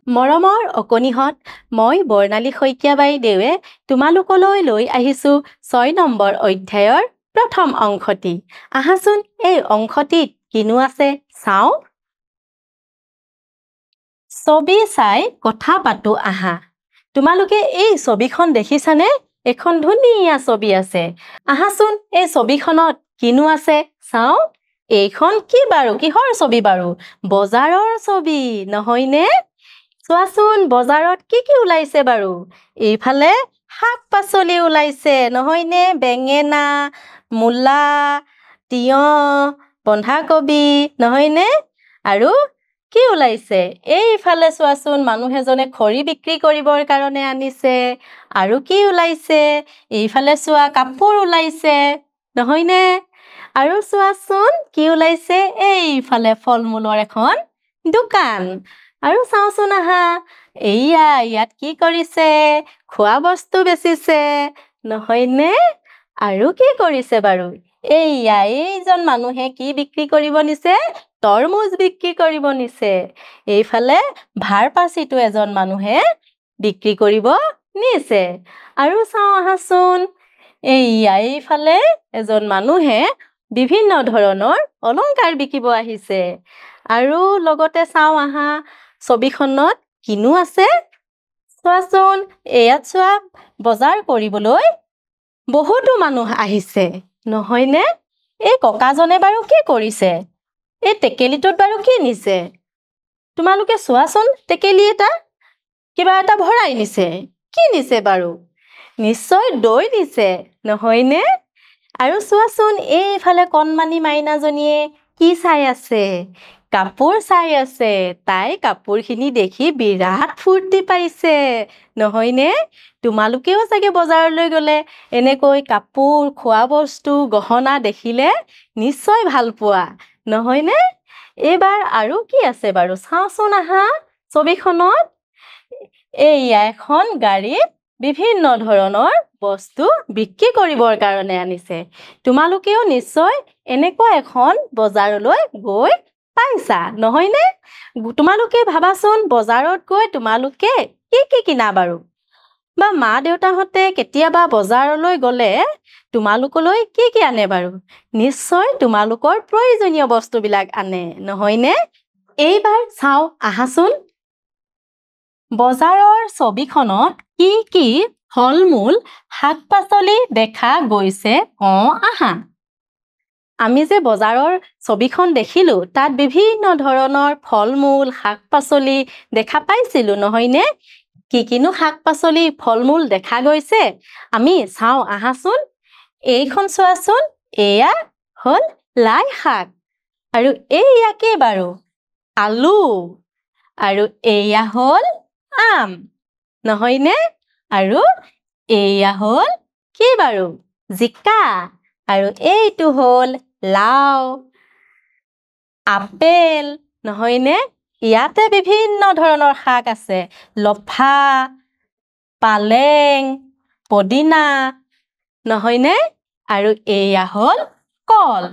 মৰমৰ অকণিহঁত, মই বৰ্ণালী শইকীয়া বাইদেৱে তোমালোকলৈ লৈ আহিছোঁ ৬ নম্বৰ অধ্যায়ৰ প্ৰথম অংশটি। আহাচোন এই অংশটিত কিনো আছে চাওঁ। ছবি চাই কথা পাতো আহা। তোমালোকে এই ছবিখন দেখিছানে? এখন ধুনীয়া ছবি আছে। আহাচোন এই ছবিখনত কিনো আছে চাওঁ। এইখন কি বাৰু? কিহৰ ছবি বাৰু? বজাৰৰ ছবি, নহয়নে? চোৱাচোন বজাৰত কি ওলাইছে বাৰু? এইফালে শাক-পাচলি ওলাইছে, নহয়নে? বেঙেনা, মূলা, তিয়ঁহ, বন্ধাকবি, নহয়নে? আৰু কি ওলাইছে? এইফালে চোৱাচোন মানুহ এজনে খৰি বিক্ৰী কৰিবৰ কাৰণে আনিছে। আৰু কি ওলাইছে? এইফালে চোৱা কাপোৰ ওলাইছে, নহয়নে? আৰু চোৱাচোন কি ওলাইছে? এইফালে ফল-মূলৰ এখন দোকান। আৰু চাওঁচোন আহা, ইয়াত কি কৰিছে? খোৱা বস্তু বেচিছে, নহয়নে? আৰু কি কৰিছে বাৰু? এইজন মানুহে কি বিক্ৰী কৰিব নিছে? তৰমুজ বিক্ৰী কৰিব নিছে। এইফালে ভাৰপাচিটো এজন মানুহে বিক্ৰী কৰিব নিছে। আৰু চাওঁ আহাচোন, এইফালে এজন মানুহে বিভিন্ন ধৰণৰ অলংকাৰ বিকিব আহিছে। আৰু লগতে চাওঁ আহা, ছবিখনত কিনো আছে? চোৱাচোন, ইয়াত চোৱা বজাৰ কৰিবলৈ বহুতো মানুহ আহিছে, নহয়নে? এই ককাজনে বাৰু কি কৰিছে? এই টেকেলিটোত বাৰু কি নিছে? তোমালোকে চোৱাচোন, টেকেলি এটা কিবা এটা ভৰাই নিছে। কি নিছে বাৰু? নিশ্চয় দৈ নিছে, নহয়নে? আৰু চোৱাচোন এইফালে কণমানি মাইনাজনীয়ে কি চাই আছে? কাপোৰ চাই আছে। তাই কাপোৰখিনি দেখি বিৰাট ফূৰ্তি পাইছে, নহয়নে? তোমালোকেও চাগে বজাৰলৈ গ'লে এনেকৈ কাপোৰ, খোৱা বস্তু, গহনা দেখিলে নিশ্চয় ভাল পোৱা, নহয়নে? এইবাৰ আৰু কি আছে বাৰু? চাওঁচোন আহা ছবিখনত। এখন গাড়ীত বিভিন্ন ধৰণৰ বস্তু বিক্ৰী কৰিবৰ কাৰণে আনিছে। তোমালোকেও নিশ্চয় এনেকুৱা এখন বজাৰলৈ গৈ পাইছা, নহয়নে? তোমালোকে ভাবাচোন বজাৰত গৈ তোমালোকে কি কিনা বাৰু? বা মা-দেউতাহঁতে কেতিয়াবা বজাৰলৈ গ'লে তোমালোকলৈ কি আনে বাৰু? নিশ্চয় তোমালোকৰ প্ৰয়োজনীয় বস্তুবিলাক আনে, নহয়নে? এইবাৰ চাওঁ আহাচোন। বজাৰৰ ছবিখনত কি ফল-মূল, শাক-পাচলি দেখা গৈছে কওঁ আহা। আমি যে বজাৰৰ ছবিখন দেখিলোঁ, তাত বিভিন্ন ধৰণৰ ফল-মূল, শাক-পাচলি দেখা পাইছিলোঁ, নহয়নে? কিনো শাক-পাচলি, ফল-মূল দেখা গৈছে? আমি চাওঁ আহাচোন। এইখন চোৱাচোন, এয়া হ'ল লাই শাক। আৰু কি বাৰু? আলু। আৰু এয়া হ'ল আম, নহয়নে? আৰু এয়া হ'ল কি বাৰু? জিকা। আৰু এইটো হ'ল লাও, আপেল, নহয়নে? ইয়াতে বিভিন্ন ধৰণৰ শাক আছে। লফা, পালেং, পদিনা, নহয়নে? আৰু এয়া হ'ল কল।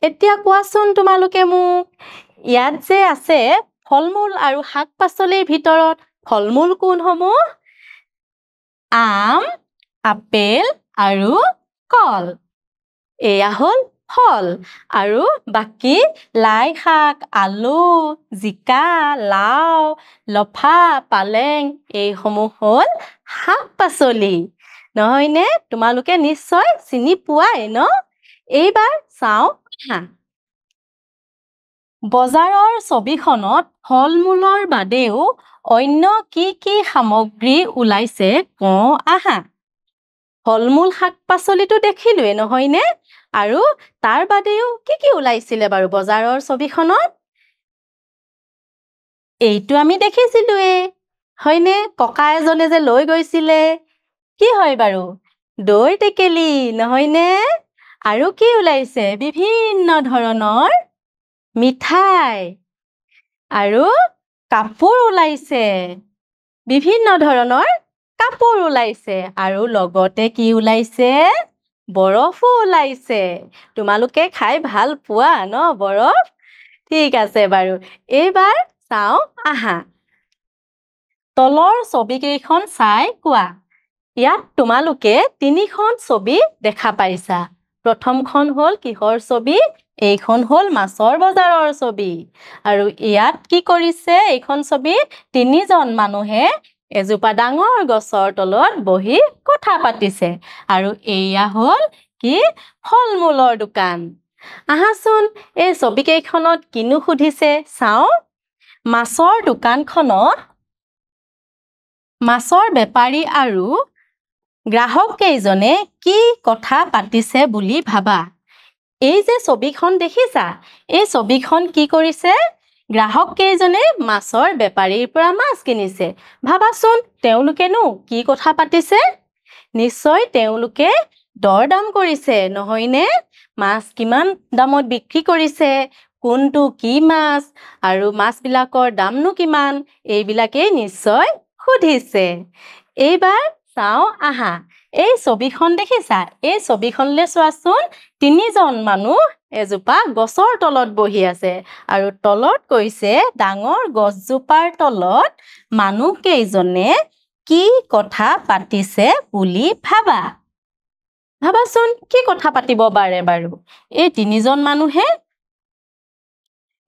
এতিয়া কোৱাচোন তোমালোকে মোক, ইয়াত যে আছে ফল-মূল আৰু শাক-পাচলিৰ ভিতৰত ফল-মূল কোনসমূহ? আম, আপেল আৰু কল। এয়া হ'ল ফল। আৰু বাকী লাই শাক, আলু, জিকা, লাও, লফা, পালেং এইসমূহ হ'ল শাক-পাচলি, নহয়নে? তোমালোকে নিশ্চয় চিনি পোৱাই ন? এইবাৰ চাওঁ আহা। বজাৰৰ ছবিখনত ফল-মূলৰ বাদেও অন্য কি সামগ্ৰী ওলাইছে কওঁ আহা। ফল-মূল, শাক-পাচলিটো দেখিলোৱে, নহয়নে? আৰু তাৰ বাদেও কি ওলাইছিলে বাৰু বজাৰৰ ছবিখনত? এইটো আমি দেখিছিলোৱে, হয়নে? ককা এজনে যে লৈ গৈছিলে। কি হয় বাৰু? দৈ টেকেলি, নহয়নে? আৰু কি ওলাইছে? বিভিন্ন ধৰণৰ মিঠাই আৰু কাপোৰ ওলাইছে। বিভিন্ন ধৰণৰ কাপোৰ ওলাইছে। আৰু লগতে কি ওলাইছে? বৰফো ওলাইছে। তোমালোকে খাই ভাল পোৱা ন বৰফ? ঠিক আছে বাৰু। এইবাৰ চাওঁ আহা। তলৰ ছবিকেইখন চাই কোৱা ইয়াত তোমালোকে তিনিখন ছবি দেখা পাইছা প্ৰথমখন হ'ল কিহৰ ছবি এইখন হ'ল মাছৰ বজাৰৰ ছবি আৰু ইয়াত কি কৰিছে এইখন ছবি তিনিজন মানুহে এজোপা ডাঙৰ গছৰ তলত বহি কথা পাতিছে আৰু এয়া হ'ল কি ফল-মূলৰ দোকান আহাচোন এই ছবিকেইখনত কিনো সুধিছে চাও মাছৰ দোকানখনত মাছৰ বেপাৰী আৰু গ্ৰাহক কেইজনে কি কথা পাতিছে বুলি ভাবা এই যে ছবিখন দেখিছা এই ছবিখন কি কৰিছে গ্ৰাহক কেইজনে মাছৰ বেপাৰীৰ পৰা মাছ কিনিছে ভাবাচোন তেওঁলোকেনো কি কথা পাতিছে নিশ্চয় তেওঁলোকে দৰদাম কৰিছে নহয়নে মাছ কিমান দামত বিক্ৰী কৰিছে কোনটো কি মাছ আৰু মাছবিলাকৰ দামনো কিমান এইবিলাকে নিশ্চয় সুধিছে এইবাৰ চাও আহা এই ছবিখন দেখিছা এই ছবিখনলে চোৱাচোন তিনিজন মানুহ এজোপা গছৰ তলত বহি আছে আৰু তলত কৈছে ডাঙৰ গছজোপাৰ তলত মানুহ কেইজনে কি কথা পাতিছে বুলি ভাবাচোন কি কথা পাতিব পাৰে বাৰু এই তিনিজন মানুহে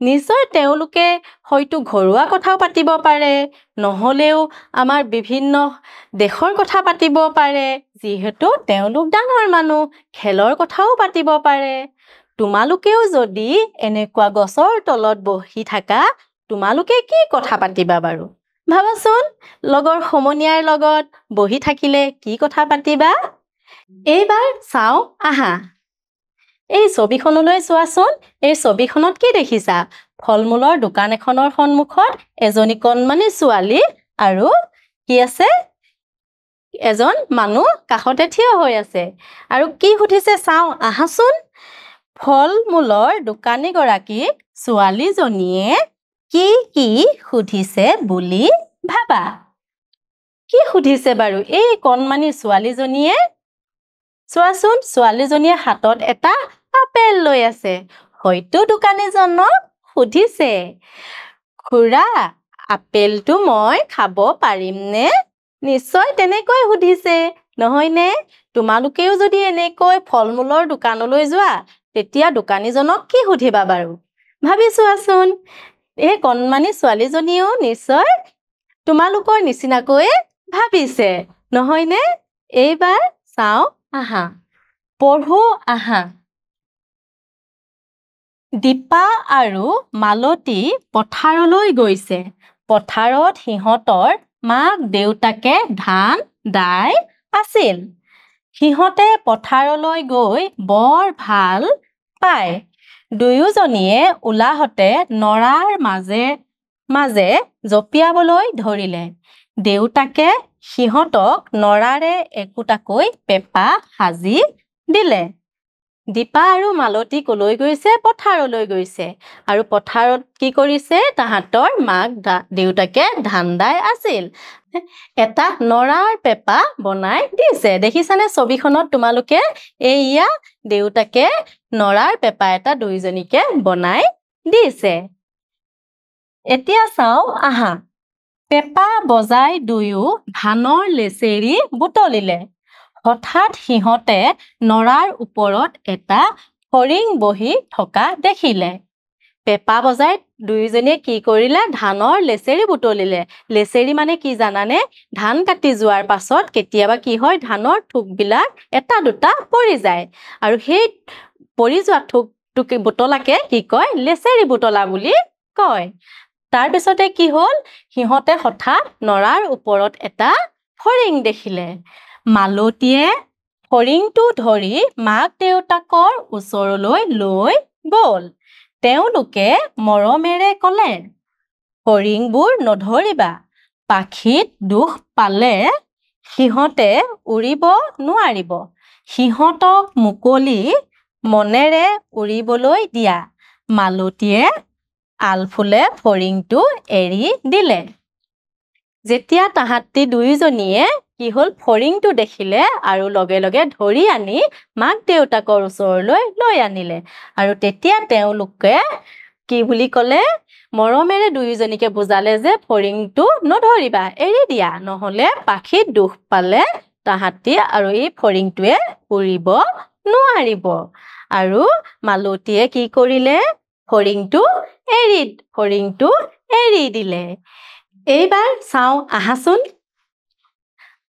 নিশ্চয় তেওঁলোকে হয়তো ঘৰুৱা কথাও পাতিব পাৰে নহলেও আমাৰ বিভিন্ন দেশৰ কথা পাতিব পাৰে যিহেতু তেওঁলোক ডাঙৰ মানুহ খেলৰ কথাও পাতিব পাৰে তোমালোকেও যদি এনেকুৱা গছৰ তলত বহি থাকা তোমালোকে কি কথা পাতিবা বাৰু ভাবাচোন লগৰ সমনীয়াৰ লগত বহি থাকিলে কি কথা পাতিবা এইবাৰ চাও আহা এই ছবিখনলৈ চোৱাচোন এই ছবিখনত কি দেখিছা ফল-মূলৰ দোকান এখনৰ সন্মুখত এজনী কণমানি ছোৱালী আৰু কি আছে এজন মানুহ কাষতে থিয় হৈ আছে আৰু কি সুধিছে চাও আহাচোন ফল-মূলৰ দোকানী গৰাকী ছোৱালীজনীয়ে কি সুধিছে বুলি ভাবা কি সুধিছে বাৰু এই কণমানি ছোৱালীজনীয়ে চোৱাচোন ছোৱালীজনীয়ে হাতত এটা আপেল লৈ আছে হয়তো দোকানীজনক সুধিছে খুৰা আপেলটো মই খাব পাৰিমনে নিশ্চয় তেনেকৈ সুধিছে নহয়নে তোমালোকেও যদি এনেকৈ ফল-মূলৰ দোকানলৈ যোৱা তেতিয়া দোকানীজনক কি সুধিবা বাৰু ভাবি চোৱাচোন এই কণমানি ছোৱালীজনীও নিশ্চয় তোমালোকৰ নিচিনাকৈ ভাবিছে নহয়নে এইবাৰ চাও আহা পঢ়ো আহা দীপা আৰু মালতী পথাৰলৈ গৈছে পথাৰত সিহঁতৰ মাক দেউতাকে ধান দাই আছিল সিহঁতে পথাৰলৈ গৈ বৰ ভাল পায় দুয়োজনীয়ে উলাহতে নৰাৰ মাজে জপিয়াবলৈ ধৰিলে দেউতাকে সিহঁতক নৰাৰে একোটাকৈ পেপা সাজি দিলে দীপা আৰু মালতী কলৈ গৈছে পথাৰলৈ গৈছে আৰু পথাৰত কি কৰিছে তাহাঁতৰ মাক দেউতাকে ধান দাই আছিল এটা নৰাৰ পেপা বনাই দিছে দেখিছানে ছবিখনত তোমালোকে এইয়া দেউতাকে নৰাৰ পেপা এটা দুইজনীকে বনাই দিছে এতিয়া চাও আহা পেপা বজাই দুয়ো ধানৰ লেচেৰি বুটলিলে হঠাৎ সিহঁতে নৰাৰ ওপৰত এটা ফৰিং বহি থকা দেখিলে পেপা বজাই দুইজনীয়ে কি কৰিলে ধানৰ লেচেৰি বুটলিলে লেচেৰি মানে কি জানানে ধান কাটি যোৱাৰ পাছত কেতিয়াবা কি হয় ধানৰ থুকবিলাক এটা দুটা পৰি যায় আৰু সেই পৰি যোৱা থুকটোকে বুটলাকে কি কয় লেচেৰি বুটলা বুলি কয় তাৰ পিছতে কি হ'ল সিহঁতে হঠাৎ নৰাৰ ওপৰত এটা ফৰিং দেখিলে মালতীয়ে ফৰিংটো ধৰি মাক দেউতাকৰ ওচৰলৈ লৈ গ'ল তেওঁলোকে মৰমেৰে ক'লে ফৰিংবোৰ নধৰিবা পাখিত দুখ পালে সিহঁতে উৰিব নোৱাৰিব সিহঁতক মুকলি মনেৰে উৰিবলৈ দিয়া মালতীয়ে আলফুলে ফৰিংটো এৰি দিলে যেতিয়া তাহাঁতি দুইজনীয়ে কি হ'ল ফৰিংটো দেখিলে আৰু লগে লগে ধৰি আনি মাক দেউতাকৰ ওচৰলৈ লৈ আনিলে আৰু তেতিয়া তেওঁলোকে কি বুলি ক'লে মৰমেৰে দুয়োজনীকে বুজালে যে ফৰিংটো নধৰিবা এৰি দিয়া নহ'লে পাখিত দুখ পালে তাহাঁতি আৰু এই ফৰিংটোৱে উৰিব নোৱাৰিব আৰু মালতীয়ে কি কৰিলে ফৰিংটো এৰি দিলে এইবাৰ চাওঁ আহাচোন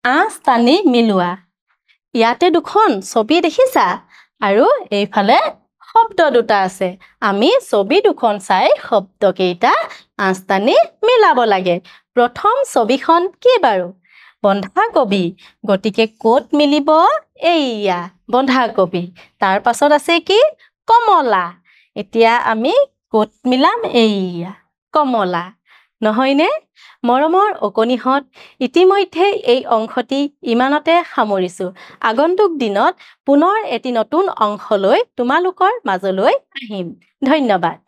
আঁচ টানি মিলোৱা ইয়াতে দুখন ছবি দেখিছা আৰু এইফালে শব্দ দুটা আছে আমি ছবি দুখন চাই শব্দকেইটা আঁচ টানি মিলাব লাগে প্ৰথম ছবিখন কি বাৰু বন্ধাকবি গতিকে ক'ত মিলিব এইয়া বন্ধাকবি তাৰ পাছত আছে কি কমলা এতিয়া আমি ক'ত মিলাম এইয়া কমলা নহয়নে মৰমৰ অকণিহঁত ইতিমধ্যে এই অংশটি ইমানতে সামৰিছো আগন্তুক দিনত পুনৰ এটি নতুন অংশ লৈ তোমালোকৰ মাজলৈ আহিম ধন্যবাদ